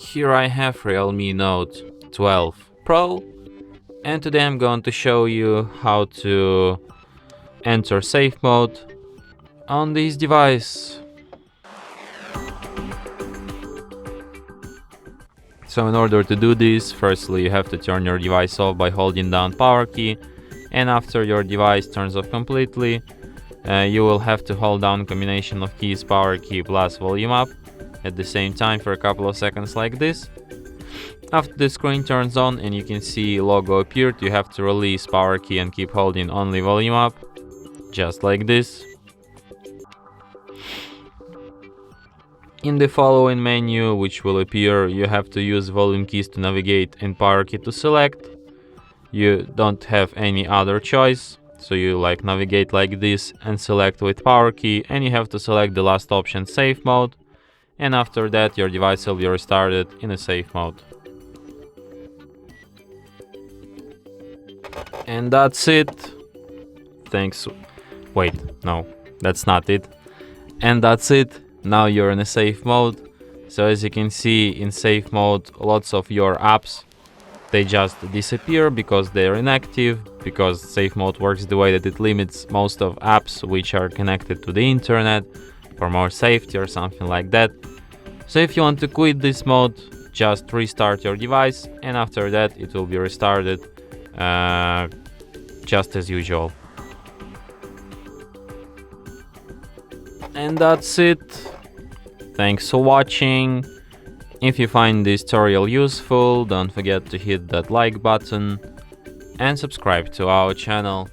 Here I have Realme Note 12 Pro, and today I'm going to show you how to enter safe mode on this device. So in order to do this, firstly you have to turn your device off by holding down power key, and after your device turns off completely, you will have to hold down combination of keys power key plus volume up at the same time for a couple of seconds like this. After the screen turns on and you can see logo appeared, you have to release power key and keep holding only volume up, just like this. In the following menu, which will appear, you have to use volume keys to navigate and power key to select. You don't have any other choice, so you navigate like this and select with power key, and you have to select the last option, safe mode, and after that your device will be restarted in a safe mode. And that's it. Thanks. Wait, no, that's not it. And that's it. Now you're in a safe mode. So as you can see, in safe mode, lots of your apps, they just disappear because they're inactive, because safe mode works the way that it limits most of apps which are connected to the internet for more safety or something like that. So if you want to quit this mode, just restart your device, and after that it will be restarted just as usual. And that's it. Thanks for watching. If you find this tutorial useful, don't forget to hit that like button and subscribe to our channel.